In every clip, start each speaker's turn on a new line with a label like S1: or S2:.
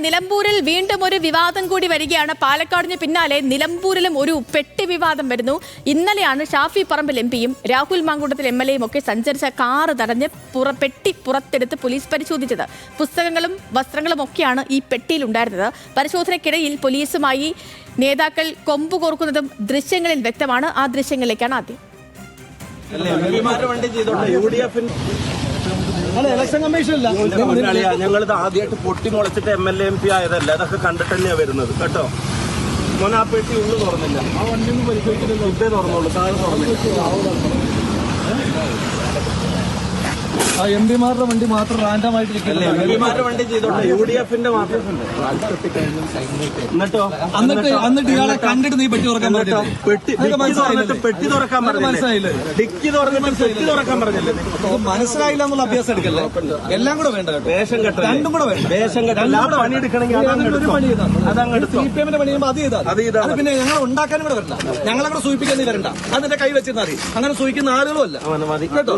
S1: നിലമ്പൂരിൽ വീണ്ടും ഒരു വിവാദം കൂടി വരികയാണ്. പാലക്കാടിന് പിന്നാലെ നിലമ്പൂരിലും ഒരു പെട്ടി വിവാദം വരുന്നു. ഇന്നലെയാണ് ഷാഫി പറമ്പിൽ എംപിയും രാഹുൽ മാങ്കൂട്ടത്തിൽ MLAയും ഒക്കെ സഞ്ചരിച്ച കാറ് തടഞ്ഞ് പെട്ടി പുറത്തെടുത്ത് പോലീസ് പരിശോധിച്ചത്. പുസ്തകങ്ങളും വസ്ത്രങ്ങളും ഒക്കെയാണ് ഈ പെട്ടിയിൽ ഉണ്ടായിരുന്നത്. പരിശോധനയ്ക്കിടയിൽ പോലീസുമായി നേതാക്കൾ കൊമ്പു കോർക്കുന്നതും ദൃശ്യങ്ങളിൽ വ്യക്തമാണ്. ആ ദൃശ്യങ്ങളിലേക്കാണ് ആദ്യം.
S2: ഞങ്ങളിത് ആദ്യമായിട്ട് പൊട്ടി മുളച്ചിട്ട് MLA MP ആയതല്ല, അതൊക്കെ കണ്ടിട്ട് തന്നെയാ വരുന്നത് കേട്ടോ. മോനെ ആ പെട്ടി ഉള്ളു തുറന്നില്ല, ആ വണ്ടി ഒന്നും പരിശോധിച്ചിട്ട് ഇതേ തുറന്നുള്ളൂ, താഴെ തുറന്നില്ല.
S3: ആ എംപിമാരുടെ വണ്ടി മാത്രം റാൻഡമായിട്ട്
S2: എംപിമാരുടെ വണ്ടി ചെയ്തോട്ടെ, UDF-ന്റെ മാത്രം.
S3: എന്നിട്ട് ഇയാളെ കണ്ടിട്ട് നീ പെട്ടി തുറക്കാൻ
S2: പെട്ടി തുറക്കാൻ മനസ്സിലായില്ലേ? ഡിക്കി തുറന്നിട്ട് പെട്ടി തുറക്കാൻ പറഞ്ഞില്ലേ?
S3: മനസ്സിലായില്ല എന്നുള്ള അഭ്യാസം എടുക്കല്ലേ. എല്ലാം കൂടെ വേണ്ട കേട്ടോ,
S2: വേഷം കെട്ട
S3: രണ്ടും കൂടെ വേണ്ട.
S2: വേഷം കെട്ട പണി എടുക്കണമെങ്കിൽ
S3: ഒരു പണി ചെയ്താൽ CPM-ന്റെ പണി ചെയ്യുമ്പോൾ അത് ചെയ്താൽ പിന്നെ ഞങ്ങൾ ഉണ്ടാക്കാനും കൂടെ വരണ്ട, ഞങ്ങളെ കൂടെ സൂചിപ്പിക്കാൻ നീ വരണ്ട. അതിന്റെ കൈ വെച്ചിരുന്നാൽ മതി. അങ്ങനെ സൂചിക്കുന്ന ആളുകളും അല്ല കേട്ടോ.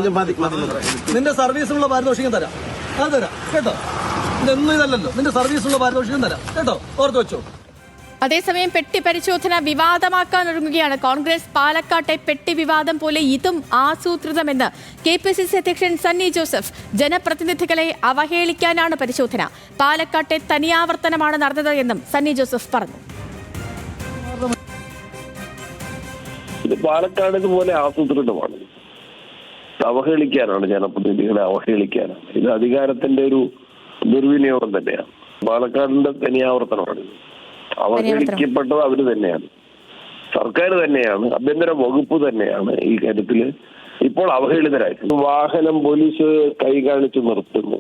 S3: നിന്റെ സർവീസിനുള്ള പാരിതോഷികം തരാം, അത് തരാം കേട്ടോ. ഇതൊന്നും ഇതല്ലല്ലോ, നിന്റെ സർവീസിനുള്ള പാരിതോഷികം തരാം കേട്ടോ, ഓർത്ത് വെച്ചോ.
S1: അതേസമയം പെട്ടി പരിശോധന വിവാദമാക്കാനൊരുങ്ങുകയാണ് കോൺഗ്രസ്. പാലക്കാട്ടെ പെട്ടി വിവാദം പോലെ ഇതും ആസൂത്രിതമെന്ന് KPCC അധ്യക്ഷൻ സണ്ണി ജോസഫ്. ജനപ്രതിനിധികളെ അവഹേളിക്കാനാണ് പരിശോധന. പാലക്കാട്ടെ തനിയാവർത്തനമാണ് നടന്നത് എന്നും സണ്ണി ജോസഫ് പറഞ്ഞു.
S4: ഇത് പാലക്കാട് ഇതുപോലെ ആസൂത്രിതമാണ്, അവഹേളിക്കാനാണ്, ജനപ്രതിനിധികളെ അവഹേളിക്കാനാണ്. ഇത് അധികാരത്തിന്റെ ഒരു ദുർവിനിയോഗം തന്നെയാണ്. പാലക്കാടിന്റെ തനിയാവർത്തനമാണ്. അവഹേളിക്കപ്പെട്ടത് അവര് തന്നെയാണ്, സർക്കാർ തന്നെയാണ്, ആഭ്യന്തര വകുപ്പ് തന്നെയാണ് ഈ കാര്യത്തില് ഇപ്പോൾ അവഹേളിതരായിട്ട്. വാഹനം പോലീസ് കൈ കാണിച്ച് നിർത്തുന്നു.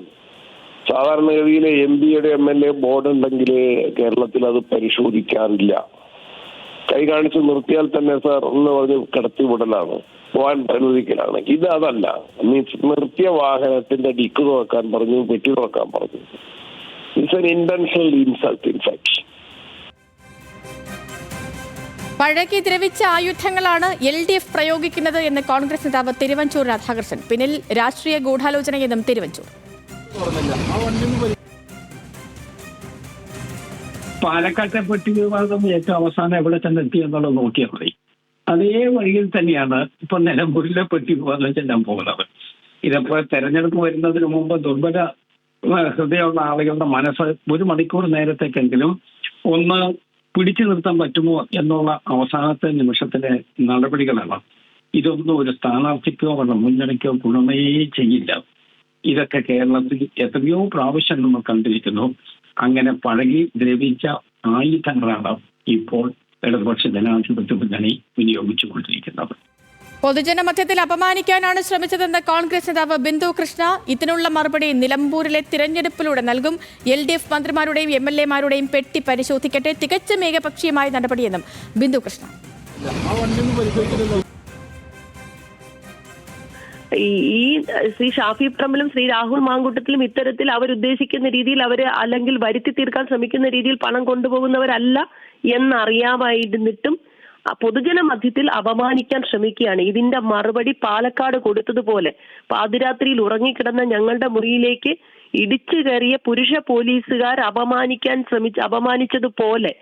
S4: സാധാരണഗതിയിലെ MP-യുടെ MLA ബോർഡ് ഉണ്ടെങ്കിൽ കേരളത്തിൽ അത് പരിശോധിക്കാറില്ല. കൈ കാണിച്ച് നിർത്തിയാൽ തന്നെ സാർ എന്ന് പറഞ്ഞ് കടത്തിവിടലാണ്, പോകാൻ അനുവദിക്കലാണ്. ഇത് അതല്ല. നിർത്തിയ വാഹനത്തിന്റെ ഡിക്ക് തുറക്കാൻ പറഞ്ഞു, പെട്ടി തുറക്കാൻ പറഞ്ഞു. It's an intentional insult in fact.
S1: പഴകി ദ്രവിച്ച ആയുധങ്ങളാണ് LDF പ്രയോഗിക്കുന്നത് എന്ന് കോൺഗ്രസ് നേതാവ് തിരുവഞ്ചൂർ രാധാകൃഷ്ണൻ. പിന്നിൽ രാഷ്ട്രീയ ഗൂഢാലോചനയെന്നും തിരുവഞ്ചൂർ.
S5: പാലക്കാട്ടെ പെട്ടി വിവാദം ഏറ്റവും അവസാനം എവിടെ തന്നെ എത്തി എന്നുള്ളത് നോക്കിയാൽ മതി. അതേ വഴിയിൽ തന്നെയാണ് ഇപ്പൊ നിലമ്പൂരിലെ പെട്ടി വിവാദം ചെല്ലാൻ പോകുന്നത്. ഇതിപ്പോ തെരഞ്ഞെടുപ്പ് വരുന്നതിന് മുമ്പ് ദുർബല ഹൃദയമുള്ള ആളുകളുടെ മനസ്സ് 1 മണിക്കൂർ നേരത്തേക്കെങ്കിലും ഒന്ന് പിടിച്ചു നിർത്താൻ പറ്റുമോ എന്നുള്ള അവസാനത്തെ നിമിഷത്തിലെ നടപടികളാണ്. ഇതൊന്നും ഒരു സ്ഥാനാർത്ഥിക്കോ അവരുടെ മുന്നണിക്കോ ഗുണമേ ചെയ്യില്ല. ഇതൊക്കെ കേരളത്തിൽ എത്രയോ പ്രാവശ്യം നമ്മൾ കണ്ടിരിക്കുന്നു. അങ്ങനെ പഴകി ദ്രവിച്ച ആയുധങ്ങളാണ് ഇപ്പോൾ ഇടതുപക്ഷ ജനാധിപത്യ മുന്നണി വിനിയോഗിച്ചുകൊണ്ടിരിക്കുന്നത്.
S1: പൊതുജനമധ്യത്തിൽ അപമാനിക്കാനാണ് ശ്രമിച്ചതെന്ന് കോൺഗ്രസ് നേതാവ് ബിന്ദു കൃഷ്ണ. ഇതിനുള്ള മറുപടി നിലമ്പൂരിലെ തിരഞ്ഞെടുപ്പിലൂടെ നൽകും. LDF മന്ത്രിമാരുടെയും MLA-മാരുടെയും പെട്ടി പരിശോധിക്കട്ടെ, തികച്ചും ഏകപക്ഷീയമായ നടപടിയെന്നും ബിന്ദു കൃഷ്ണ.
S6: ഈ ശ്രീ ഷാഫി പറമ്പിലും ശ്രീ രാഹുൽ മാങ്കൂട്ടത്തിലും ഇത്തരത്തിൽ അവരുദ്ദേശിക്കുന്ന രീതിയിൽ അവര് അല്ലെങ്കിൽ വരുത്തി തീർക്കാൻ ശ്രമിക്കുന്ന രീതിയിൽ പണം കൊണ്ടുപോകുന്നവരല്ല എന്നറിയാമായിരുന്നിട്ടും പൊതുജന മധ്യത്തിൽ അപമാനിക്കാൻ ശ്രമിക്കുകയാണ്. ഇതിന്റെ മറുപടി പാലക്കാട് കൊടുത്തതുപോലെ പാതിരാത്രിയിൽ ഉറങ്ങിക്കിടന്ന ഞങ്ങളുടെ മുറിയിലേക്ക് ഇടിച്ചു കയറിയ പുരുഷ പോലീസുകാർ അപമാനിച്ചതുപോലെ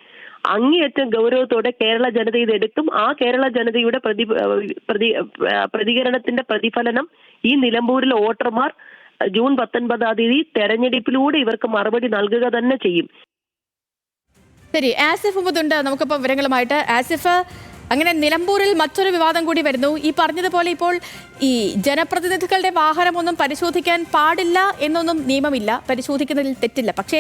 S6: അങ്ങേയറ്റം ഗൗരവത്തോടെ കേരള ജനത ഇതെടുക്കും. ആ കേരള ജനതയുടെ പ്രതികരണത്തിന്റെ പ്രതിഫലനം ഈ നിലമ്പൂരിലെ വോട്ടർമാർ ജൂൺ 19-ാം തീയതി തെരഞ്ഞെടുപ്പിലൂടെ ഇവർക്ക് മറുപടി നൽകുക തന്നെ ചെയ്യും.
S1: ശരി, ആസിഫ് മുഹമ്മദുണ്ട് നമുക്കിപ്പോൾ വിവരങ്ങളുമായിട്ട്. ആസിഫ്, അങ്ങനെ നിലമ്പൂരിൽ മറ്റൊരു വിവാദം കൂടി വരുന്നു. ഈ പറഞ്ഞതുപോലെ ഇപ്പോൾ ഈ ജനപ്രതിനിധികളുടെ വാഹനമൊന്നും പരിശോധിക്കാൻ പാടില്ല എന്നൊന്നും നിയമമില്ല, പരിശോധിക്കുന്നതിൽ തെറ്റില്ല. പക്ഷേ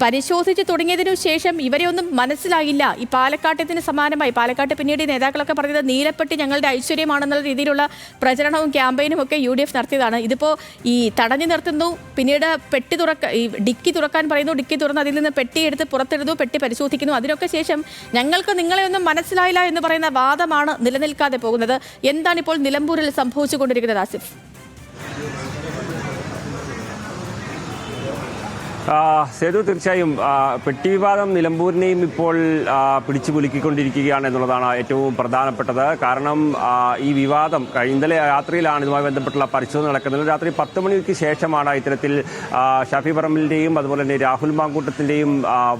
S1: പരിശോധിച്ച് തുടങ്ങിയതിനു ശേഷം ഇവരെ ഒന്നും മനസ്സിലായില്ല. ഈ പാലക്കാട്ടത്തിന് സമാനമായി പാലക്കാട്ട് പിന്നീട് നേതാക്കളൊക്കെ പറഞ്ഞത് നീലപ്പെട്ടി ഞങ്ങളുടെ ഐശ്വര്യമാണെന്നുള്ള രീതിയിലുള്ള പ്രചരണവും ക്യാമ്പയിനും ഒക്കെ UDF നടത്തിയതാണ്. ഇതിപ്പോൾ ഈ തടഞ്ഞു നിർത്തുന്നു, പിന്നീട് പെട്ടി ഈ ഡിക്കി തുറക്കാൻ പറയുന്നു, ഡിക്കി തുറന്ന് അതിൽ നിന്ന് പെട്ടി എടുത്ത് പുറത്തിടുന്നു, പെട്ടി പരിശോധിക്കുന്നു. അതിനൊക്കെ ശേഷം ഞങ്ങൾക്ക് നിങ്ങളെ ഒന്നും മനസ്സിലായില്ല എന്ന് പറയുന്ന വാദമാണ് നിലനിൽക്കാതെ പോകുന്നത്. എന്താണ് ഇപ്പോൾ നിലമ്പൂരിൽ സംഭവിച്ചുകൊണ്ടിരിക്കുന്നത് ആസിഫ്?
S7: സേതു, തീർച്ചയായും പെട്ടി വിവാദം നിലമ്പൂരിനെയും ഇപ്പോൾ പിടിച്ചു കുലുക്കിക്കൊണ്ടിരിക്കുകയാണ് എന്നുള്ളതാണ് ഏറ്റവും പ്രധാനപ്പെട്ടത്. കാരണം ഈ വിവാദം ഇന്നലെ രാത്രിയിലാണ് ഇതുമായി ബന്ധപ്പെട്ടുള്ള പരിശോധന നടക്കുന്നത്. രാത്രി 10 മണിക്ക് ശേഷമാണ് ഇത്തരത്തിൽ ഷാഫി പറമ്പിലിൻ്റെയും അതുപോലെ തന്നെ രാഹുൽ മാങ്കൂട്ടത്തിൻ്റെയും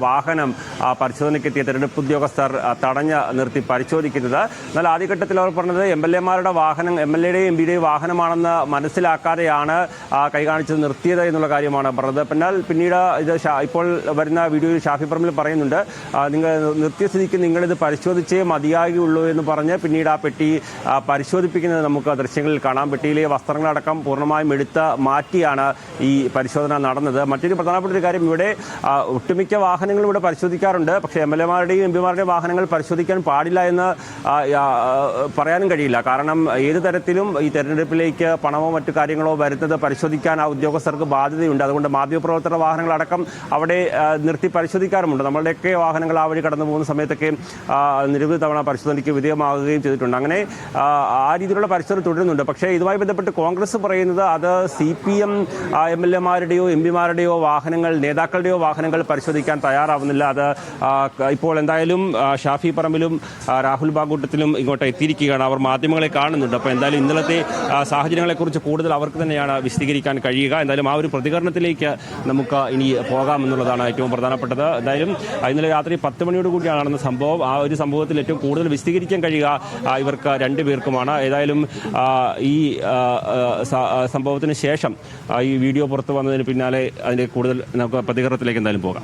S7: വാഹനം പരിശോധനയ്ക്കെത്തിയ തെരഞ്ഞെടുപ്പ് ഉദ്യോഗസ്ഥർ തടഞ്ഞ് നിർത്തി പരിശോധിക്കുന്നത്. എന്നാൽ ആദ്യഘട്ടത്തിൽ അവർ പറഞ്ഞത് എംഎൽഎമാരുടെ വാഹനം, എംഎൽഎയുടെയും എംപിയുടെയും വാഹനമാണെന്ന് മനസ്സിലാക്കാതെയാണ് കൈകാണിച്ചത് നിർത്തിയത് എന്നുള്ള കാര്യമാണ് പറഞ്ഞത്. പിന്നീട് ഇത് ഇപ്പോൾ വരുന്ന വീഡിയോയിൽ ഷാഫി പറമ്പിൽ പറയുന്നുണ്ട്, നിങ്ങൾ നിർത്തിയ സ്ഥിതിക്ക് നിങ്ങളിത് പരിശോധിച്ചേ മതിയാകുള്ളൂ എന്ന് പറഞ്ഞ് പിന്നീട് ആ പെട്ടി പരിശോധിപ്പിക്കുന്നത് നമുക്ക് ദൃശ്യങ്ങളിൽ കാണാം. പെട്ടിയിലെ വസ്ത്രങ്ങളടക്കം പൂർണ്ണമായും എടുത്ത് മാറ്റിയാണ് ഈ പരിശോധന നടന്നത്. മറ്റൊരു പ്രധാനപ്പെട്ട ഒരു കാര്യം, ഇവിടെ ഒട്ടുമിക്ക വാഹനങ്ങളും ഇവിടെ പരിശോധിക്കാറുണ്ട്. പക്ഷേ എംഎൽഎമാരുടെയും എംപിമാരുടെയും വാഹനങ്ങൾ പരിശോധിക്കാൻ പാടില്ല എന്ന് പറയാനും കഴിയില്ല. കാരണം ഏത് തരത്തിലും ഈ തെരഞ്ഞെടുപ്പിലേക്ക് പണമോ മറ്റു കാര്യങ്ങളോ വരുന്നത് പരിശോധിക്കാൻ ആ ഉദ്യോഗസ്ഥർക്ക് ബാധ്യതയുണ്ട്. അതുകൊണ്ട് മാധ്യമപ്രവർത്തകരുടെ വാഹനങ്ങളടക്കം അവിടെ നിർത്തി പരിശോധിക്കാറുമുണ്ട്. നമ്മളുടെയൊക്കെ വാഹനങ്ങൾ ആ വഴി കടന്നു പോകുന്ന സമയത്തൊക്കെ നിരവധി തവണ പരിശോധനയ്ക്ക് വിധേയമാകുകയും ചെയ്തിട്ടുണ്ട്. അങ്ങനെ ആ രീതിയിലുള്ള പരിശോധന തുടരുന്നുണ്ട്. പക്ഷേ ഇതുമായി ബന്ധപ്പെട്ട് കോൺഗ്രസ് പറയുന്നത് അത് CPM MLA-മാരുടെയോ MP-മാരുടെയോ വാഹനങ്ങൾ, നേതാക്കളുടെയോ വാഹനങ്ങൾ പരിശോധിക്കാൻ തയ്യാറാവുന്നില്ല. അത് ഇപ്പോൾ എന്തായാലും ഷാഫി പറമ്പിലും രാഹുൽ മാങ്കൂട്ടത്തിലും ഇങ്ങോട്ട് എത്തിയിരിക്കുകയാണ്. അവർ മാധ്യമങ്ങളെ കാണുന്നുണ്ട്. അപ്പോൾ എന്തായാലും ഇന്നലത്തെ സാഹചര്യങ്ങളെക്കുറിച്ച് കൂടുതൽ അവർക്ക് തന്നെയാണ് വിശദീകരിക്കാൻ കഴിയുക. എന്തായാലും ആ ഒരു പ്രതികരണത്തിലേക്ക് നമുക്ക് ഇനി പോകാമെന്നുള്ളതാണ് ഏറ്റവും പ്രധാനപ്പെട്ടത്. എന്തായാലും ഇന്നലെ രാത്രി 10 മണിയോട് കൂടിയാണ് നടന്ന സംഭവം. ആ ഒരു സംഭവത്തിൽ ഏറ്റവും കൂടുതൽ വിശദീകരിക്കാൻ കഴിയുക ഇവർക്ക് രണ്ടുപേർക്കുമാണ്. ഏതായാലും ഈ സംഭവത്തിന് ശേഷം ഈ വീഡിയോ പുറത്തു വന്നതിന് പിന്നാലെ അതിൻ്റെ കൂടുതൽ നമുക്ക് പ്രതികരണത്തിലേക്ക് എന്തായാലും പോകാം.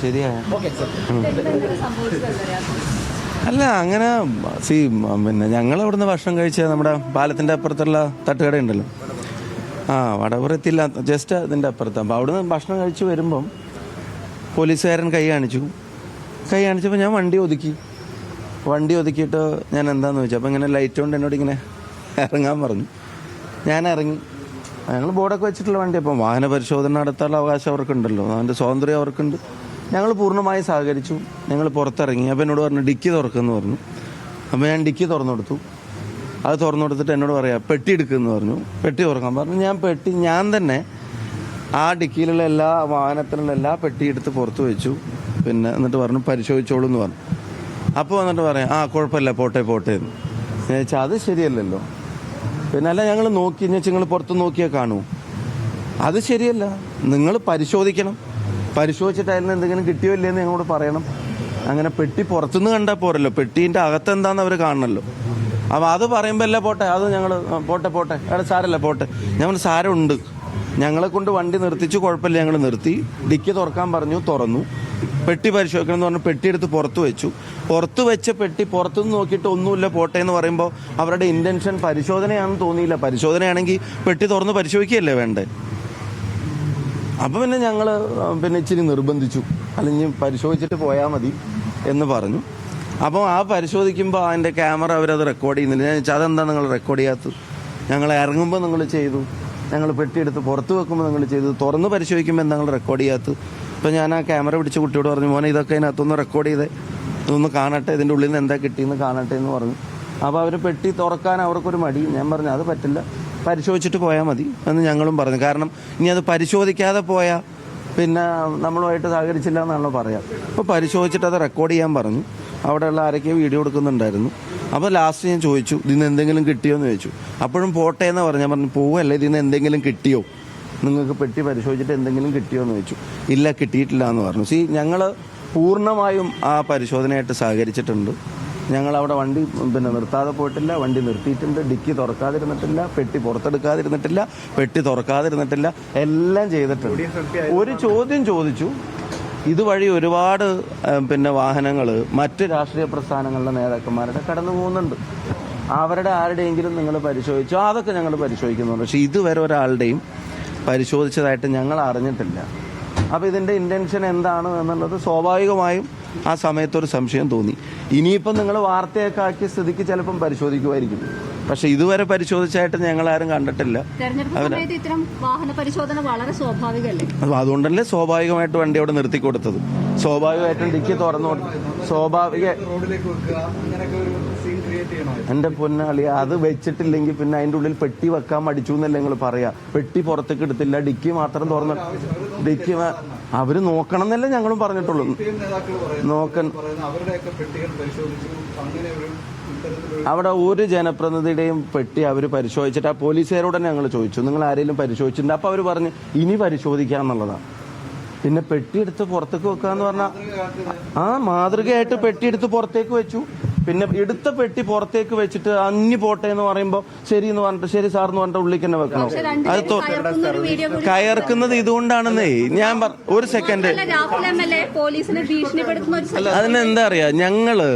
S8: ശരിയായ അല്ല, അങ്ങനെ പിന്നെ ഞങ്ങൾ അവിടുന്ന് ഭക്ഷണം കഴിച്ച നമ്മുടെ പാലത്തിൻ്റെ അപ്പുറത്തുള്ള തട്ടുകട ഉണ്ടല്ലോ, വടപുറത്തില്ല, ജസ്റ്റ് അതിൻ്റെ അപ്പുറത്താണ്. അപ്പോൾ അവിടുന്ന് ഭക്ഷണം കഴിച്ച് വരുമ്പം പോലീസുകാരൻ കൈ കാണിച്ചപ്പോൾ ഞാൻ വണ്ടി ഒതുക്കിയിട്ട് ഞാൻ എന്താണെന്ന് ചോദിച്ചു. അപ്പോൾ ഇങ്ങനെ ലൈറ്റ് കൊണ്ട് എന്നോട് ഇങ്ങനെ ഇറങ്ങാൻ പറഞ്ഞു. ഞാൻ ഇറങ്ങി. ഞങ്ങൾ ബോർഡൊക്കെ വെച്ചിട്ടുള്ള വണ്ടി. അപ്പം വാഹന പരിശോധന നടത്താനുള്ള അവകാശം അവർക്കുണ്ടല്ലോ, അതിൻ്റെ സ്വാതന്ത്ര്യം അവർക്കുണ്ട്. ഞങ്ങൾ പൂർണ്ണമായി സഹകരിച്ചു. ഞങ്ങൾ പുറത്തിറങ്ങി. അപ്പോൾ എന്നോട് പറഞ്ഞു ഡിക്കി തുറക്കുമെന്ന് പറഞ്ഞു. അപ്പോൾ ഞാൻ ഡിക്കി തുറന്നു കൊടുത്തു. അത് തുറന്നു കൊടുത്തിട്ട് എന്നോട് പറയാം പെട്ടി എടുക്കുമെന്ന് പറഞ്ഞു. പെട്ടി തുറക്കാൻ പറഞ്ഞു. ഞാൻ തന്നെ ആ ഡിക്കിയിലുള്ള എല്ലാ വാഹനത്തിലുള്ള എല്ലാ പെട്ടി എടുത്ത് പുറത്ത് വെച്ചു. പിന്നെ എന്നിട്ട് പറഞ്ഞു പരിശോധിച്ചോളൂ എന്ന് പറഞ്ഞു. അപ്പോൾ വന്നിട്ട് പറയാം കുഴപ്പമില്ല, പോട്ടെ എന്ന്. ഞാൻ ചോദിച്ചാൽ അത് ശരിയല്ലല്ലോ. പിന്നെ അല്ല, ഞങ്ങൾ നോക്കി നിങ്ങൾ പുറത്ത് നോക്കിയാൽ കാണൂ, അത് ശരിയല്ല. നിങ്ങൾ പരിശോധിക്കണം. പരിശോധിച്ചിട്ട് അതിൽ നിന്ന് എന്തെങ്കിലും കിട്ടിയോ ഇല്ലയെന്ന് ഞങ്ങളോട് പറയണം. അങ്ങനെ പെട്ടി പുറത്തുനിന്ന് കണ്ടാൽ പോരല്ലോ, പെട്ടീൻ്റെ അകത്തെന്താന്ന് അവർ കാണണമല്ലോ. അപ്പോൾ അത് പറയുമ്പോൾ അല്ല പോട്ടെ, അത് ഞങ്ങൾ പോട്ടെ അവിടെ സാരല്ല പോട്ടെ. ഞങ്ങൾ സാരമുണ്ട്, ഞങ്ങളെ കൊണ്ട് വണ്ടി നിർത്തിച്ചു, കുഴപ്പമില്ല. ഞങ്ങൾ നിർത്തി. ഡിക്കി തുറക്കാൻ പറഞ്ഞു, തുറന്നു. പെട്ടി പരിശോധിക്കണം എന്ന് പറഞ്ഞു. പെട്ടി എടുത്ത് പുറത്ത് വെച്ച പെട്ടി പുറത്തുനിന്ന് നോക്കിയിട്ട് ഒന്നുമില്ല, പോട്ടെ എന്ന് പറയുമ്പോൾ അവരുടെ ഇൻറ്റൻഷൻ പരിശോധനയാണെന്ന് തോന്നിയില്ല. പരിശോധനയാണെങ്കിൽ പെട്ടി തുറന്ന് പരിശോധിക്കുകയല്ലേ വേണ്ടേ. അപ്പം പിന്നെ ഞങ്ങൾ ഇച്ചിരി നിർബന്ധിച്ചു, അല്ലെങ്കിൽ പരിശോധിച്ചിട്ട് പോയാൽ മതി എന്ന് പറഞ്ഞു. അപ്പോൾ ആ പരിശോധിക്കുമ്പോൾ അതിൻ്റെ ക്യാമറ അവരത് റെക്കോർഡ് ചെയ്യുന്നില്ല. ഞാൻ ചോദിച്ചാൽ അതെന്താ നിങ്ങൾ റെക്കോർഡ് ചെയ്യാത്തത്? ഞങ്ങൾ ഇറങ്ങുമ്പോൾ നിങ്ങൾ ചെയ്തു, ഞങ്ങൾ പെട്ടിയെടുത്ത് പുറത്ത് വെക്കുമ്പോൾ നിങ്ങൾ ചെയ്തു, തുറന്ന് പരിശോധിക്കുമ്പോൾ എന്താ നിങ്ങൾ റെക്കോർഡ് ചെയ്യാത്തത്? അപ്പോൾ ഞാൻ ആ ക്യാമറ പിടിച്ച് കുട്ടിയോട് പറഞ്ഞു, മോനെ ഇതൊക്കെ അതിനകത്തൊന്ന് റെക്കോർഡ് ചെയ്തേ, ഇതൊന്ന് കാണട്ടെ, ഇതിൻ്റെ ഉള്ളിൽ നിന്ന് എന്താ കിട്ടിയെന്ന് കാണട്ടെ എന്ന് പറഞ്ഞു. അപ്പോൾ അവർ പെട്ടി തുറക്കാൻ അവർക്കൊരു മടി. ഞാൻ പറഞ്ഞു അത് പറ്റില്ല, പരിശോധിച്ചിട്ട് പോയാൽ മതി എന്ന് ഞങ്ങളും പറഞ്ഞു. കാരണം ഇനി അത് പരിശോധിക്കാതെ പോയാൽ പിന്നെ നമ്മളുമായിട്ട് സഹകരിച്ചില്ല എന്നാണല്ലോ പറയാം. അപ്പോൾ പരിശോധിച്ചിട്ട് അത് റെക്കോർഡ് ചെയ്യാൻ പറഞ്ഞു. അവിടെയുള്ള ആരൊക്കെയോ വീഡിയോ എടുക്കുന്നുണ്ടായിരുന്നു. അപ്പോൾ ലാസ്റ്റ് ഞാൻ ചോദിച്ചു ഇതിന് എന്തെങ്കിലും കിട്ടിയോ എന്ന് ചോദിച്ചു. അപ്പോഴും പോട്ടെ എന്ന് പറഞ്ഞു. ഞാൻ പറഞ്ഞു പോവല്ലേ, ഇതിന് എന്തെങ്കിലും കിട്ടിയോ, നിങ്ങൾക്ക് പെട്ടി പരിശോധിച്ചിട്ട് എന്തെങ്കിലും കിട്ടിയോ എന്ന് ചോദിച്ചു. ഇല്ല, കിട്ടിയിട്ടില്ല എന്ന് പറഞ്ഞു. ഞങ്ങൾ പൂർണ്ണമായും ആ പരിശോധനയായിട്ട് സഹകരിച്ചിട്ടുണ്ട്. ഞങ്ങൾ അവിടെ വണ്ടി നിർത്താതെ പോയിട്ടില്ല, വണ്ടി നിർത്തിയിട്ടുണ്ട്, ഡിക്കി തുറക്കാതിരുന്നിട്ടില്ല, പെട്ടി പുറത്തെടുക്കാതിരുന്നിട്ടില്ല, പെട്ടി തുറക്കാതിരുന്നിട്ടില്ല, എല്ലാം ചെയ്തിട്ടുണ്ട്. ഒരു ചോദ്യം ചോദിച്ചു, ഇതുവഴി ഒരുപാട് വാഹനങ്ങൾ മറ്റ് രാഷ്ട്രീയ പ്രസ്ഥാനങ്ങളിലെ നേതാക്കന്മാരുടെ കടന്നു പോകുന്നുണ്ട്, അവരുടെ ആരുടെയെങ്കിലും നിങ്ങൾ പരിശോധിച്ചോ? അതൊക്കെ ഞങ്ങൾ പരിശോധിക്കുന്നുണ്ട്. പക്ഷെ ഇതുവരെ ഒരാളുടെയും പരിശോധിച്ചതായിട്ട് ഞങ്ങൾ അറിഞ്ഞിട്ടില്ല. അപ്പോൾ ഇതിൻ്റെ ഇൻറ്റൻഷൻ എന്താണ് എന്നുള്ളത് സ്വാഭാവികമായും ആ സമയത്തൊരു സംശയം തോന്നി. ഇനിയിപ്പം നിങ്ങൾ വാർത്തയൊക്കെ ആക്കിയ സ്ഥിതിക്ക് ചിലപ്പം പരിശോധിക്കുമായിരിക്കും. പക്ഷെ ഇതുവരെ പരിശോധിച്ചായിട്ട് ഞങ്ങൾ ആരും കണ്ടിട്ടില്ല.
S9: ഇത്തരം വാഹന പരിശോധന വളരെ സ്വാഭാവികമല്ലേ?
S8: അതുകൊണ്ടല്ലേ സ്വാഭാവികമായിട്ട് വണ്ടി അവിടെ നിർത്തി കൊടുത്തത്. സ്വാഭാവികമായിട്ടും ഡിക്കി തുറന്നു എന്റെ പൊന്നാളി, അത് വെച്ചിട്ടില്ലെങ്കിൽ പിന്നെ അതിന്റെ ഉള്ളിൽ പെട്ടി വെക്കാൻ മടിച്ചു എന്നല്ലേ നിങ്ങൾ പറയാ. പെട്ടി പുറത്തേക്ക് എടുത്തില്ല, ഡിക്കി മാത്രം തുറന്നു. ഡിക്കി അവര് നോക്കണം എന്നല്ലേ ഞങ്ങളും പറഞ്ഞിട്ടുള്ളൂ. അവിടെ ഒരു ജനപ്രതിനിധിയുടെയും പെട്ടി അവർ പരിശോധിച്ചിട്ട് ആ പോലീസുകാരോട് തന്നെ ഞങ്ങൾ ചോദിച്ചു, നിങ്ങൾ ആരെങ്കിലും പരിശോധിച്ചിട്ടുണ്ട്? അപ്പൊ അവർ പറഞ്ഞു ഇനി പരിശോധിക്കാന്നുള്ളതാണ്. പിന്നെ പെട്ടിയെടുത്ത് പുറത്തേക്ക് വെക്കാന്ന് പറഞ്ഞാൽ മാതൃകയായിട്ട് പെട്ടിയെടുത്ത് പുറത്തേക്ക് വെച്ചു. പിന്നെ എടുത്ത പെട്ടി പുറത്തേക്ക് വെച്ചിട്ട് അഞ്ഞു പോട്ടെ എന്ന് പറയുമ്പോ ശരി എന്ന് പറഞ്ഞിട്ട് ശരി സാർ എന്ന് പറഞ്ഞിട്ട് ഉള്ളിൽ തന്നെ വെക്കണം. അത് കയർക്കുന്നത് ഇതുകൊണ്ടാണെന്നേ ഞാൻ ഒരു സെക്കൻഡ്. അതിനെന്താ അറിയാ, ഞങ്ങള്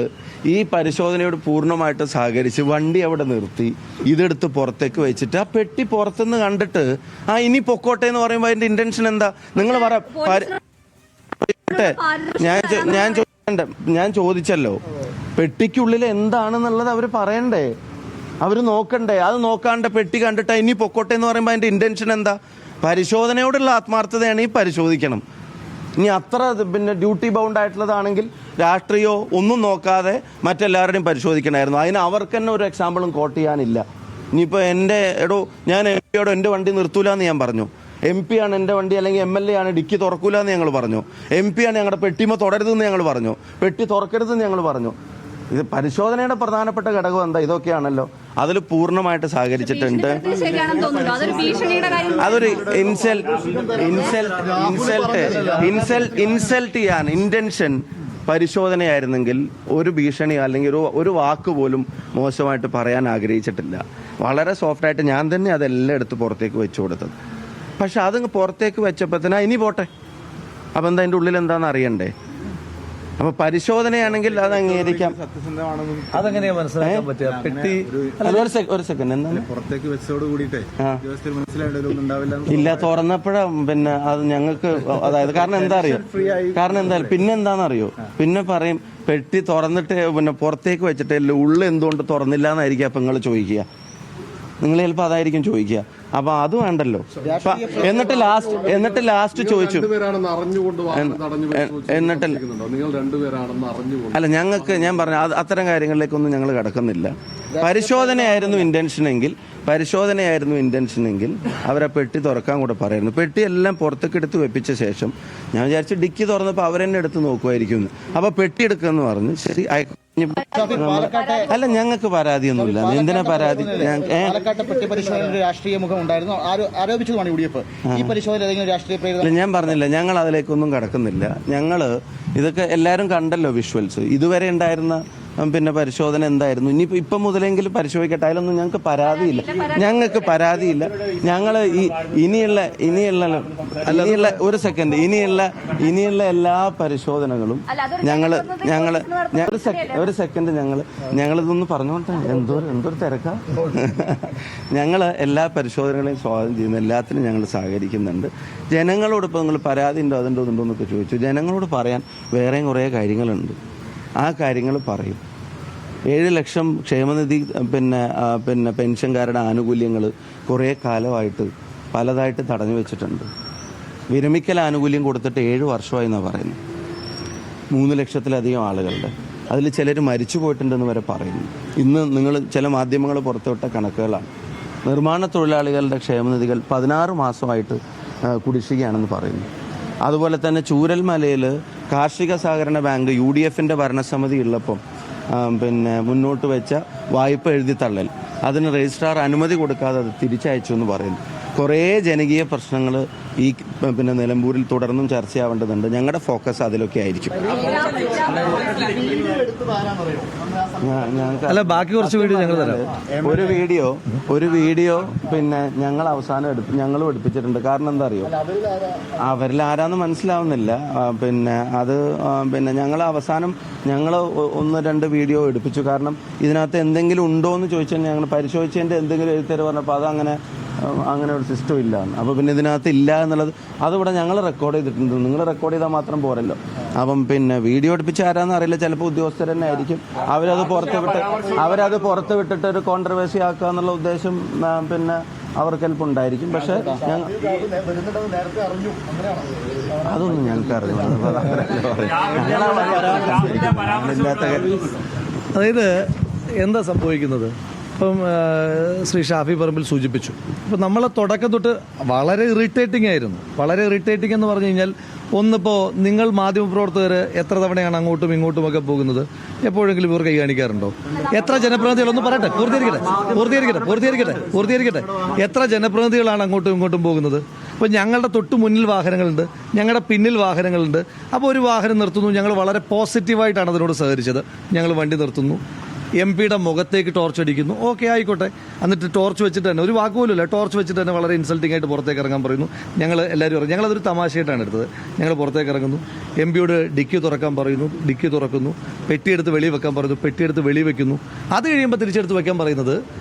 S8: ഈ പരിശോധനയോട് പൂർണ്ണമായിട്ട് സഹകരിച്ച് വണ്ടി അവിടെ നിർത്തി ഇതെടുത്ത് പുറത്തേക്ക് വെച്ചിട്ട് ആ പെട്ടി പുറത്തുനിന്ന് കണ്ടിട്ട് ഇനി പൊക്കോട്ടെ എന്ന് പറയുമ്പോൾ അതിന്റെ ഇന്റൻഷൻ എന്താ നിങ്ങൾ ഞാൻ ചോദിച്ചല്ലോ, പെട്ടിക്കുള്ളിൽ എന്താണെന്നുള്ളത് അവര് പറയണ്ടേ, അവര് നോക്കണ്ടേ? അത് നോക്കാണ്ട് പെട്ടി കണ്ടിട്ട് ഇനി പൊക്കോട്ടെ എന്ന് പറയുമ്പോൾ അതിന്റെ ഇന്റൻഷൻ എന്താ? പരിശോധനയോടുള്ള ആത്മാർത്ഥതയാണ് ഈ പരിശോധിക്കണം. ഇനി അത്ര പിന്നെ ഡ്യൂട്ടി ബൗണ്ട് ആയിട്ടുള്ളതാണെങ്കിൽ രാഷ്ട്രീയോ ഒന്നും നോക്കാതെ മറ്റെല്ലാവരുടെയും പരിശോധിക്കണമായിരുന്നു. അതിന് അവർക്ക് തന്നെ ഒരു എക്സാമ്പിളും കോട്ട് ചെയ്യാനില്ല. ഇനിയിപ്പോൾ ഞാൻ എം പിയോട് എൻ്റെ വണ്ടി നിർത്തൂല എന്ന് ഞാൻ പറഞ്ഞു. എം പി ആണ് എൻ്റെ വണ്ടി അല്ലെങ്കിൽ MLA ആണ് ഡിക്കി തുറക്കൂല എന്ന് ഞങ്ങൾ പറഞ്ഞു. MP ആണ് ഞങ്ങളുടെ പെട്ടിമ തുടരുതെന്ന് ഞങ്ങൾ പറഞ്ഞു. പെട്ടി തുറക്കരുതെന്ന് ഞങ്ങൾ പറഞ്ഞു. ഇത് പരിശോധനയുടെ പ്രധാനപ്പെട്ട ഘടകം എന്താ? ഇതൊക്കെയാണല്ലോ. അതിൽ പൂർണ്ണമായിട്ട് സഹകരിച്ചിട്ടുണ്ട്. അതൊരു ഇൻസൾട്ട് ചെയ്യാൻ ഇന്റൻഷൻ പരിശോധനയായിരുന്നെങ്കിൽ ഒരു ഭീഷണി അല്ലെങ്കിൽ ഒരു വാക്ക് പോലും മോശമായിട്ട് പറയാൻ ആഗ്രഹിച്ചിട്ടില്ല. വളരെ സോഫ്റ്റായിട്ട് ഞാൻ തന്നെ അതെല്ലാം എടുത്ത് പുറത്തേക്ക് വെച്ചു കൊടുത്തത്. പക്ഷെ അതങ്ങ് പുറത്തേക്ക് വെച്ചപ്പോൾ തന്നെ ഇനി പോട്ടെ, അപ്പം എന്താ അതിൻ്റെ ഉള്ളിൽ എന്താണെന്ന് അറിയണ്ടേ? അപ്പൊ പരിശോധനയാണെങ്കിൽ അത് അംഗീകരിക്കാം.
S3: അതെങ്ങനെയാ മനസ്സിലാക്കാൻ പറ്റുക? പെട്ടി
S8: ഒരു സെക്കൻഡ് എന്താണ്
S2: പുറത്തേക്ക് വെച്ചതോട് കൂടിയിട്ടേ
S8: ഇല്ല, തുറന്നപ്പോഴാ പിന്നെ അത് ഞങ്ങൾക്ക് അതായത് കാരണം എന്താ പിന്നെന്താണെന്നറിയോ? പിന്നെ പറയും പെട്ടി തുറന്നിട്ട് പിന്നെ പുറത്തേക്ക് വെച്ചിട്ട് ഉള്ളിൽ എന്തുകൊണ്ട് തുറന്നില്ല എന്നായിരിക്കും അപ്പൊ നിങ്ങൾ ചോദിക്കുക. നിങ്ങൾ ചിലപ്പോൾ അതായിരിക്കും ചോദിക്കുക. അപ്പൊ അത് വേണ്ടല്ലോ. എന്നിട്ട് ലാസ്റ്റ് ചോദിച്ചു അല്ല ഞങ്ങൾക്ക് ഞാൻ പറഞ്ഞു അത്തരം കാര്യങ്ങളിലേക്കൊന്നും ഞങ്ങൾ കടക്കുന്നില്ല. പരിശോധനയായിരുന്നു ഇന്റൻഷനെങ്കിൽ അവരെ പെട്ടി തുറക്കാൻ കൂടെ പറയായിരുന്നു. പെട്ടി എല്ലാം പുറത്തേക്ക് എടുത്ത് വെപ്പിച്ച ശേഷം ഞാൻ വിചാരിച്ചു ഡിക്കി തുറന്നപ്പോൾ അവരെന്നെ എടുത്ത് നോക്കുമായിരിക്കും. അപ്പൊ പെട്ടി എടുക്കുമെന്ന് പറഞ്ഞു. ശരി, അല്ല ഞങ്ങൾക്ക് പരാതിയൊന്നുമില്ല. എന്തിനാ പരാതി?
S10: രാഷ്ട്രീയ മുഖം ഉണ്ടായിരുന്നു ആരോപിച്ചതുമാണ് UDF. ഈ പരിശോധന രാഷ്ട്രീയ
S8: ഞാൻ പറഞ്ഞില്ല, ഞങ്ങൾ അതിലേക്കൊന്നും കടക്കുന്നില്ല. ഇതൊക്കെ എല്ലാവരും കണ്ടല്ലോ വിഷ്വൽസ്. ഇതുവരെ ഉണ്ടായിരുന്ന പിന്നെ പരിശോധന എന്തായിരുന്നു? ഇപ്പം മുതലെങ്കിലും പരിശോധിക്കട്ടെ. അതിലൊന്നും ഞങ്ങൾക്ക് പരാതിയില്ല. ഞങ്ങൾ ഇനിയുള്ള ഒരു സെക്കൻഡ് ഇനിയുള്ള എല്ലാ പരിശോധനകളും ഒരു സെക്കൻഡ് ഞങ്ങളിതൊന്ന് പറഞ്ഞോട്ടെ. എന്തൊരു തിരക്കാ. ഞങ്ങൾ എല്ലാ പരിശോധനകളെയും സ്വാഗതം ചെയ്യുന്നു. എല്ലാത്തിനും ഞങ്ങൾ സഹകരിക്കുന്നുണ്ട്. ജനങ്ങളോട് ഇപ്പോൾ നിങ്ങൾ പരാതി ഉണ്ടോ അതുണ്ടോ എന്നൊക്കെ ചോദിച്ചു. ജനങ്ങളോട് പറയാൻ വേറെയും കുറേ കാര്യങ്ങളുണ്ട്. ആ കാര്യങ്ങൾ പറയും. 7 ലക്ഷം ക്ഷേമനിധി പിന്നെ പെൻഷൻകാരുടെ ആനുകൂല്യങ്ങൾ കുറേ കാലമായിട്ട് പലതായിട്ട് തടഞ്ഞു വെച്ചിട്ടുണ്ട്. വിരമിക്കൽ ആനുകൂല്യം കൊടുത്തിട്ട് 7 വർഷമായി എന്നാണ് പറയുന്നത്. 3 ലക്ഷത്തിലധികം ആളുകളുടെ അതിൽ ചിലർ മരിച്ചു പോയിട്ടുണ്ടെന്ന് വരെ പറയുന്നു. ഇന്ന് നിങ്ങൾ ചില മാധ്യമങ്ങൾ പുറത്തുവിട്ട കണക്കുകളാണ്. നിർമ്മാണ തൊഴിലാളികളുടെ ക്ഷേമനിധികൾ 16 മാസമായിട്ട് കുടിശ്ശികയാണെന്ന് പറയുന്നു. അതുപോലെ തന്നെ ചൂരൽമലയിൽ കാർഷിക സഹകരണ ബാങ്ക് UDFന്റെ ഭരണസമിതി ഉള്ളപ്പം പിന്നെ മുന്നോട്ട് വെച്ച വായ്പ എഴുതി തള്ളൽ, അതിന് രജിസ്ട്രാർ അനുമതി കൊടുക്കാതെ അത് തിരിച്ചയച്ചു എന്ന് പറയുന്നു. കുറേ ജനകീയ പ്രശ്നങ്ങൾ ഈ പിന്നെ നിലമ്പൂരിൽ തുടർന്നും ചർച്ചയാവേണ്ടതുണ്ട്. ഞങ്ങളുടെ ഫോക്കസ് അതിലൊക്കെ ആയിരിക്കും.
S3: അല്ല ബാക്കി കുറച്ച് വീഡിയോ ഞങ്ങൾ തരാം.
S8: ഒരു വീഡിയോ പിന്നെ ഞങ്ങളും എടുപ്പിച്ചിട്ടുണ്ട്. കാരണം എന്താ അറിയോ, അവരിൽ ആരാന്ന് മനസ്സിലാവുന്നില്ല. പിന്നെ ഞങ്ങൾ അവസാനം 1-2 വീഡിയോ എടുപ്പിച്ചു. കാരണം ഇതിനകത്ത് എന്തെങ്കിലും ഉണ്ടോ എന്ന് ചോദിച്ചാൽ ഞങ്ങൾ പരിശോധിച്ചതിൻ്റെ എന്തെങ്കിലും എഴുത്തര് പറഞ്ഞപ്പോൾ അങ്ങനെ ഒരു സിസ്റ്റം ഇല്ല. അപ്പോൾ പിന്നെ ഇതിനകത്ത് ഇല്ല എന്നുള്ളത് അതിവിടെ ഞങ്ങൾ റെക്കോർഡ് ചെയ്തിട്ടുണ്ട്. നിങ്ങൾ റെക്കോർഡ് ചെയ്താൽ മാത്രം പോരല്ലോ. അപ്പം പിന്നെ വീഡിയോ എടുപ്പിച്ച് ആരാന്ന് അറിയില്ല, ചിലപ്പോൾ ഉദ്യോഗസ്ഥർ തന്നെ ആയിരിക്കും. അവരത് പുറത്ത് വിട്ടിട്ട് ഒരു കോൺട്രവേഴ്സി ആക്കുക എന്നുള്ള ഉദ്ദേശം പിന്നെ അവർക്ക് ചിലപ്പോൾ ഉണ്ടായിരിക്കും. പക്ഷെ അതൊന്നും ഞങ്ങൾക്ക് അറിയില്ല.
S3: അതായത് എന്താ സംഭവിക്കുന്നത്, ഇപ്പം ശ്രീ ഷാഫി പറമ്പിൽ സൂചിപ്പിച്ചു. ഇപ്പം നമ്മളെ തുടക്കം തൊട്ട് വളരെ ഇറിറ്റേറ്റിംഗ് ആയിരുന്നു. വളരെ ഇറിറ്റേറ്റിംഗ് എന്ന് പറഞ്ഞു കഴിഞ്ഞാൽ, ഒന്നിപ്പോൾ നിങ്ങൾ മാധ്യമപ്രവർത്തകർ എത്ര തവണയാണ് അങ്ങോട്ടും ഇങ്ങോട്ടുമൊക്കെ പോകുന്നത്? എപ്പോഴെങ്കിലും ഇവർ കൈ കാണിക്കാറുണ്ടോ? എത്ര ജനപ്രതിനിധികളൊന്ന് പറയട്ടെ, പൂർത്തീകരിക്കട്ടെ. എത്ര ജനപ്രതിനിധികളാണ് അങ്ങോട്ടും ഇങ്ങോട്ടും പോകുന്നത്? അപ്പോൾ ഞങ്ങളുടെ തൊട്ട് മുന്നിൽ വാഹനങ്ങളുണ്ട്, ഞങ്ങളുടെ പിന്നിൽ വാഹനങ്ങളുണ്ട്. അപ്പോൾ ഒരു വാഹനം നിർത്തുന്നു, ഞങ്ങൾ വളരെ പോസിറ്റീവായിട്ടാണ് അതിനോട് സഹകരിച്ചത്. ഞങ്ങൾ വണ്ടി നിർത്തുന്നു, MP-യുടെ മുഖത്തേക്ക് ടോർച്ച് അടിക്കുന്നു. ഓക്കെ, ആയിക്കോട്ടെ. എന്നിട്ട് ടോർച്ച് വെച്ചിട്ട് തന്നെ, ഒരു വാക്കുപോലുമില്ല, ടോർച്ച് വെച്ചിട്ട് തന്നെ വളരെ ഇൻസൾട്ടിംഗ് ആയിട്ട് പുറത്തേക്ക് ഇറങ്ങാൻ പറയുന്നു. ഞങ്ങൾ എല്ലാവരും ഇറങ്ങി. ഞങ്ങളതൊരു തമാശയായിട്ടാണ് എടുത്തത്. ഞങ്ങൾ പുറത്തേക്ക് ഇറങ്ങുന്നു, MP-യോട് ഡിക്കി തുറക്കാൻ പറയുന്നു, ഡിക്കി തുറക്കുന്നു. പെട്ടിയെടുത്ത് വെളിയിൽ വെക്കാൻ പറയുന്നു, പെട്ടിയെടുത്ത് വെളിയിൽ വെക്കുന്നു. അത് കഴിയുമ്പോൾ തിരിച്ചെടുത്ത് വെക്കാൻ പറയുന്നത്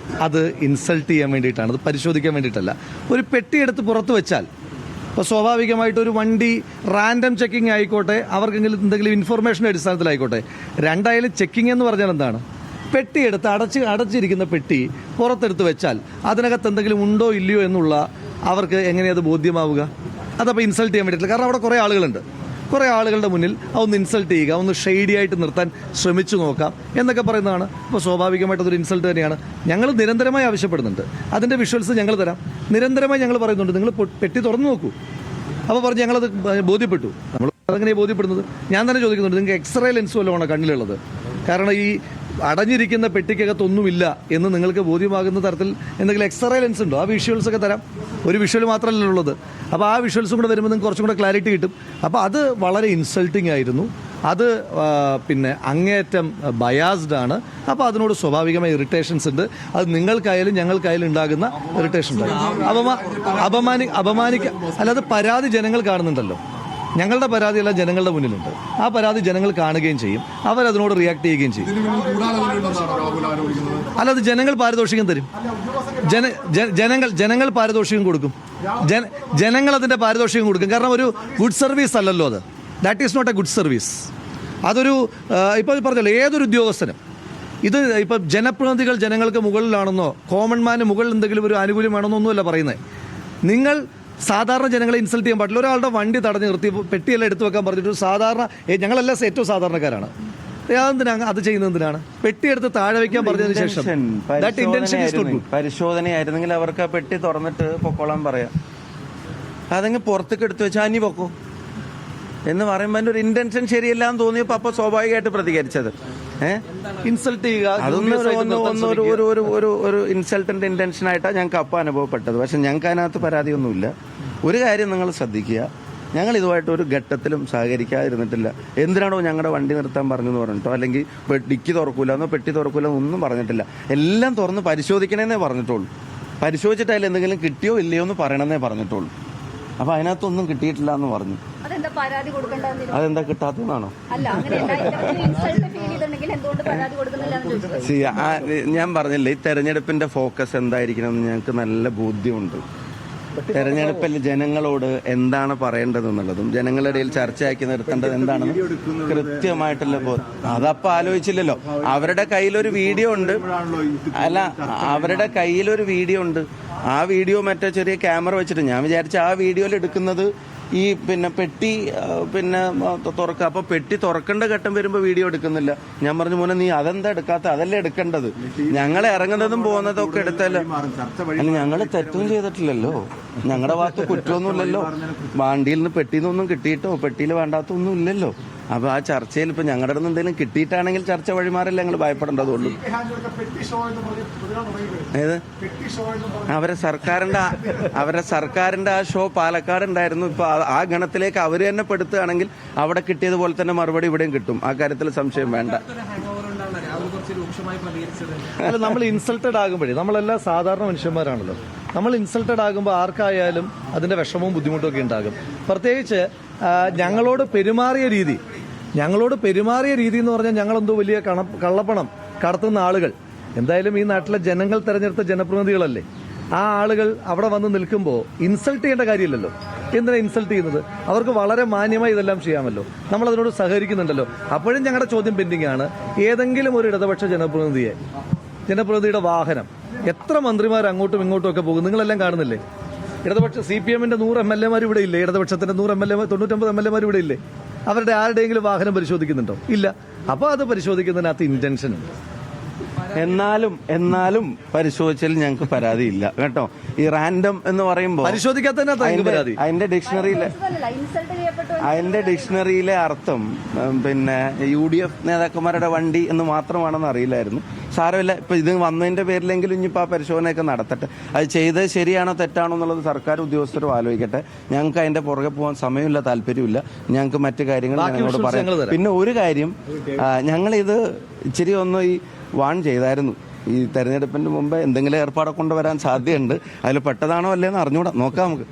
S3: അത് ഇൻസൾട്ട് ചെയ്യാൻ വേണ്ടിയിട്ടാണ്, അത് പരിശോധിക്കാൻ വേണ്ടിയിട്ടല്ല. ഒരു പെട്ടിയെടുത്ത് പുറത്ത് വെച്ചാൽ ഇപ്പോൾ സ്വാഭാവികമായിട്ട് ഒരു വണ്ടി റാൻഡം ചെക്കിംഗ് ആയിക്കോട്ടെ, അവർക്കെങ്കിലും എന്തെങ്കിലും ഇൻഫർമേഷൻ്റെ അടിസ്ഥാനത്തിലായിക്കോട്ടെ. രണ്ടായാലും ചെക്കിംഗ് എന്ന് പറഞ്ഞാൽ എന്താണ്? പെട്ടിയെടുത്ത് അടച്ചിരിക്കുന്ന പെട്ടി പുറത്തെടുത്ത് വെച്ചാൽ അതിനകത്ത് എന്തെങ്കിലും ഉണ്ടോ ഇല്ലയോ എന്നുള്ള അവർക്ക് എങ്ങനെയത് ബോധ്യമാവുക? അതപ്പോൾ ഇൻസൾട്ട് ചെയ്യാൻ വേണ്ടിയിട്ടില്ല. കാരണം അവിടെ കുറേ ആളുകളുണ്ട്. കുറേ ആളുകളുടെ മുന്നിൽ അതൊന്ന് ഇൻസൾട്ട് ചെയ്യുക, ഒന്ന് ഷെയ്ഡി ആയിട്ട് നിർത്താൻ ശ്രമിച്ചു നോക്കാം എന്നൊക്കെ പറയുന്നതാണ്. അപ്പോൾ സ്വാഭാവികമായിട്ട് അതൊരു ഇൻസൾട്ട് തന്നെയാണ്. ഞങ്ങൾ നിരന്തരമായി ആവശ്യപ്പെടുന്നുണ്ട്. അതിൻ്റെ വിഷ്വൽസ് ഞങ്ങൾ തരാം. നിരന്തരമായി ഞങ്ങൾ പറയുന്നുണ്ട്, നിങ്ങൾ പെട്ടി തുറന്നു നോക്കൂ. അപ്പോൾ പറഞ്ഞ് ഞങ്ങളത് ബോധ്യപ്പെട്ടു. നമ്മൾ അതെങ്ങനെയാണ് ബോധ്യപ്പെടുന്നത്? ഞാൻ തന്നെ ചോദിക്കുന്നുണ്ട്, നിങ്ങൾക്ക് എക്സ്റേ ലെൻസ് വല്ലതുമാണ് കണ്ണിലുള്ളത്? കാരണം ഈ അടഞ്ഞിരിക്കുന്ന പെട്ടിക്കകത്തൊന്നുമില്ല എന്ന് നിങ്ങൾക്ക് ബോധ്യമാകുന്ന തരത്തിൽ എന്തെങ്കിലും എക്സ്റേ ലെൻസ് ഉണ്ടോ? ആ വിഷ്വൽസ് ഒക്കെ തരാം. ഒരു വിഷ്വൽ മാത്രമല്ല ഉള്ളത്. അപ്പോൾ ആ വിഷ്വൽസും കൂടെ വരുമ്പോൾ നിങ്ങൾക്ക് കുറച്ചും കൂടെ ക്ലാരിറ്റി കിട്ടും. അപ്പോൾ അത് വളരെ ഇൻസൾട്ടിംഗ് ആയിരുന്നു. അത് പിന്നെ അങ്ങേയറ്റം ബയാസ്ഡ് ആണ്. അപ്പോൾ അതിനോട് സ്വാഭാവികമായ ഇറിറ്റേഷൻസ് ഉണ്ട്. അത് നിങ്ങൾക്കായാലും ഞങ്ങൾക്കായാലും ഉണ്ടാകുന്ന ഇറിറ്റേഷൻ ഉണ്ട്. അപമാനിക്ക അല്ലാതെ പരാതി ജനങ്ങൾ കാണുന്നുണ്ടല്ലോ. ഞങ്ങളുടെ പരാതിയെല്ലാം ജനങ്ങളുടെ മുന്നിലുണ്ട്. ആ പരാതി ജനങ്ങൾ കാണുകയും ചെയ്യും, അവരതിനോട് റിയാക്ട് ചെയ്യുകയും ചെയ്യും. അല്ലാതെ ജനങ്ങൾ പാരിതോഷികം തരും. ജനങ്ങൾ പാരിതോഷികം കൊടുക്കും. ജനങ്ങൾ അതിൻ്റെ പാരിതോഷികം കൊടുക്കും. കാരണം ഒരു ഗുഡ് സർവീസ് അല്ലല്ലോ അത്. That is not a good service. അതൊരു ഇപ്പോൾ പറഞ്ഞല്ലോ, ഏതൊരു ഉദ്യോഗസ്ഥനും ഇത് ഇപ്പം ജനപ്രതിനിധികൾ ജനങ്ങൾക്ക് മുകളിലാണെന്നോ കോമൺ മാന് മുകളിൽ എന്തെങ്കിലും ഒരു ആനുകൂല്യം വേണമെന്നോ ഒന്നുമല്ല പറയുന്നത്. നിങ്ങൾ സാധാരണ ജനങ്ങളെ ഇൻസൾട്ട് ചെയ്യാൻ പാടില്ല. ഒരാളുടെ വണ്ടി തടഞ്ഞ് നിർത്തി പെട്ടിയെല്ലാം എടുത്തു വെക്കാൻ പറഞ്ഞിട്ട് സാധാരണ ഞങ്ങളെല്ലാം ഏറ്റവും സാധാരണക്കാരാണ്. അത് ചെയ്യുന്നത് എന്തിനാണ്? പെട്ടിയെടുത്ത് താഴെ വയ്ക്കാൻ പറഞ്ഞതിന് ശേഷം
S8: പരിശോധനയായിരുന്നെങ്കിൽ അവർക്ക് ആ പെട്ടി തുറന്നിട്ട് പൊക്കോളാൻ പറയാം. അതങ്ങ് പുറത്തേക്ക് എടുത്തു വെച്ചാൽ അനി പൊക്കോ എന്ന് പറയുമ്പോൾ അതിൻ്റെ ഒരു ഇന്റൻഷൻ ശരിയല്ല എന്ന് തോന്നിയപ്പോൾ അപ്പോൾ സ്വാഭാവികമായിട്ട് പ്രതികരിച്ചത്
S3: ഇൻസൾട്ട് ചെയ്യുക.
S8: അതൊന്നും ഒരു ഇൻസൾട്ടന്റ് ഇന്റൻഷനായിട്ടാണ് ഞങ്ങൾക്ക് അപ്പം അനുഭവപ്പെട്ടത്. പക്ഷെ ഞങ്ങൾക്ക് അതിനകത്ത് പരാതിയൊന്നുമില്ല. ഒരു കാര്യം നിങ്ങൾ ശ്രദ്ധിക്കുക, ഞങ്ങൾ ഇതുമായിട്ട് ഒരു ഘട്ടത്തിലും സഹകരിക്കാതിരുന്നിട്ടില്ല. എന്തിനാണോ ഞങ്ങളുടെ വണ്ടി നിർത്താൻ പറഞ്ഞെന്ന് പറഞ്ഞിട്ടോ അല്ലെങ്കിൽ ഡിക്കി തുറക്കൂലെന്നോ പെട്ടി തുറക്കൂലെന്നോ ഒന്നും പറഞ്ഞിട്ടില്ല. എല്ലാം തുറന്ന് പരിശോധിക്കണമെന്നേ പറഞ്ഞിട്ടുള്ളൂ. പരിശോധിച്ചിട്ട് അതിൽ എന്തെങ്കിലും കിട്ടിയോ ഇല്ലയോ എന്ന് പറയണമെന്നേ പറഞ്ഞിട്ടുള്ളൂ. അപ്പോൾ അതിനകത്തൊന്നും കിട്ടിയിട്ടില്ല എന്ന് പറഞ്ഞു. അതെന്താ കിട്ടാത്തതാണോ? ഞാൻ പറഞ്ഞില്ലേ, ഈ തെരഞ്ഞെടുപ്പിന്റെ ഫോക്കസ് എന്തായിരിക്കണം എന്ന് ഞങ്ങൾക്ക് നല്ല ബോധ്യമുണ്ട്. തെരഞ്ഞെടുപ്പിൽ ജനങ്ങളോട് എന്താണ് പറയേണ്ടതെന്നുള്ളതും ജനങ്ങളുടെ ഇടയിൽ ചർച്ചയാക്കി നിർത്തേണ്ടത് എന്താണെന്ന് കൃത്യമായിട്ടുള്ള അതപ്പോൾ ആലോചിച്ചില്ലല്ലോ. അവരുടെ കയ്യിലൊരു വീഡിയോ ഉണ്ട്. അല്ല, അവരുടെ കയ്യിലൊരു വീഡിയോ ഉണ്ട്. ആ വീഡിയോ മറ്റേ ചെറിയ ക്യാമറ വെച്ചിട്ട് ഞാൻ വിചാരിച്ച ആ വീഡിയോയിൽ എടുക്കുന്നത് ഈ പെട്ടി തുറക്കുക. അപ്പോൾ പെട്ടി തുറക്കേണ്ട ഘട്ടം വരുമ്പോൾ വീഡിയോ എടുക്കുന്നില്ല. ഞാൻ പറഞ്ഞു, മോനെ നീ അതെന്താ എടുക്കാത്ത? അതല്ലേ എടുക്കേണ്ടത്. ഞങ്ങളെ ഇറങ്ങുന്നതും പോകുന്നതും ഒക്കെ എടുത്തല്ലോ. അല്ല, ഞങ്ങൾ തെറ്റും ചെയ്തിട്ടില്ലല്ലോ. ഞങ്ങളുടെ ഭാഗത്ത് കുറ്റമൊന്നുമില്ലല്ലോ. വണ്ടിയിൽ നിന്ന് പെട്ടിന്നൊന്നും കിട്ടിയിട്ടോ പെട്ടിയിൽ വേണ്ടാത്തൊന്നും ഇല്ലല്ലോ. അപ്പോൾ ആ ചർച്ചയിൽ ഇപ്പം ഞങ്ങളുടെ നിന്ന് എന്തെങ്കിലും കിട്ടിയിട്ടാണെങ്കിൽ ചർച്ച വഴിമാറില്ല. ഞങ്ങൾ ഭയപ്പെടേണ്ടതുള്ളൂ. ഏത് അവരെ സർക്കാരിന്റെ ആ ഷോ പാലക്കാട് ഉണ്ടായിരുന്നു. ഇപ്പൊ ആ ഗണത്തിലേക്ക് അവർ തന്നെ പെടുത്തുകയാണെങ്കിൽ അവിടെ കിട്ടിയതുപോലെ തന്നെ മറുപടി ഇവിടെയും കിട്ടും. ആ കാര്യത്തിൽ സംശയം വേണ്ട.
S3: അല്ല, നമ്മൾ ഇൻസൾട്ടഡ് ആകുമ്പോഴേ, നമ്മളെല്ലാം സാധാരണ മനുഷ്യന്മാരാണല്ലോ. നമ്മൾ ഇൻസൾട്ടഡ് ആകുമ്പോൾ ആർക്കായാലും അതിന്റെ വിഷമവും ബുദ്ധിമുട്ടും ഒക്കെ ഉണ്ടാകും. പ്രത്യേകിച്ച് ഞങ്ങളോട് പെരുമാറിയ രീതി എന്ന് പറഞ്ഞാൽ ഞങ്ങളെന്തോ വലിയ കള്ളപ്പണം കടത്തുന്ന ആളുകൾ. എന്തായാലും ഈ നാട്ടിലെ ജനങ്ങൾ തെരഞ്ഞെടുത്ത ജനപ്രതിനിധികളല്ലേ. ആ ആളുകൾ അവിടെ വന്ന് നിൽക്കുമ്പോൾ ഇൻസൾട്ട് ചെയ്യേണ്ട കാര്യമില്ലല്ലോ. എന്തിനാ ഇൻസൾട്ട് ചെയ്യുന്നത്? അവർക്ക് വളരെ മാന്യമായി ഇതെല്ലാം ചെയ്യാമല്ലോ. നമ്മൾ അതിനോട് സഹകരിക്കുന്നുണ്ടല്ലോ. അപ്പോഴും ഞങ്ങളുടെ ചോദ്യം പെൻഡിംഗ് ആണ്. ഏതെങ്കിലും ഒരു ഇടതുപക്ഷ ജനപ്രതിനിധിയുടെ വാഹനം, എത്ര മന്ത്രിമാർ അങ്ങോട്ടും ഇങ്ങോട്ടും ഒക്കെ പോകും, നിങ്ങളെല്ലാം കാണുന്നില്ലേ? ഇടതുപക്ഷ CPM-ന്റെ 100 MLA-മാർ ഇവിടെ ഇല്ലേ? ഇടതുപക്ഷത്തിന്റെ 100 MLA 99 MLA-മാർ ഇവിടെ ഇല്ലേ? അവരുടെ ആരുടെയെങ്കിലും വാഹനം പരിശോധിക്കുന്നുണ്ടോ? ഇല്ല. അപ്പോൾ അത് പരിശോധിക്കുന്നതിനകത്ത് ഇന്റൻഷൻ ഉണ്ട്.
S8: എന്നാലും പരിശോധിച്ചാൽ ഞങ്ങൾക്ക് പരാതിയില്ല കേട്ടോ. ഈ റാൻഡം എന്ന് പറയുമ്പോൾ
S3: പരിശോധിക്കാത്തതിനകത്ത്
S8: അതിന്റെ ഡിക്ഷണറിയിലെ അർത്ഥം പിന്നെ UDF നേതാക്കന്മാരുടെ വണ്ടി എന്ന് മാത്രമാണെന്ന് അറിയില്ലായിരുന്നു. സാരമില്ല, ഇപ്പൊ ഇത് വന്നതിന്റെ പേരിലെങ്കിലും ഇനിയിപ്പോൾ ആ പരിശോധനയൊക്കെ നടത്തട്ടെ. അത് ചെയ്തത് ശരിയാണോ തെറ്റാണോ എന്നുള്ളത് സർക്കാർ ഉദ്യോഗസ്ഥരും ആലോചിക്കട്ടെ. ഞങ്ങൾക്ക് അതിന്റെ പുറകെ പോകാൻ സമയമില്ല, താല്പര്യമില്ല. ഞങ്ങൾക്ക് മറ്റു കാര്യങ്ങൾ ഞങ്ങളോട് പറയാം. പിന്നെ ഒരു കാര്യം, ഞങ്ങളിത് ഇച്ചിരി ഒന്ന് ഈ വാൺ ചെയ്തായിരുന്നു. ഈ തെരഞ്ഞെടുപ്പിന്റെ മുമ്പ് എന്തെങ്കിലും ഏർപ്പാടെ കൊണ്ടുവരാൻ സാധ്യതയുണ്ട്. അതിൽ പെട്ടതാണോ അല്ലേന്ന് അറിഞ്ഞൂടാ, നോക്കാം നമുക്ക്.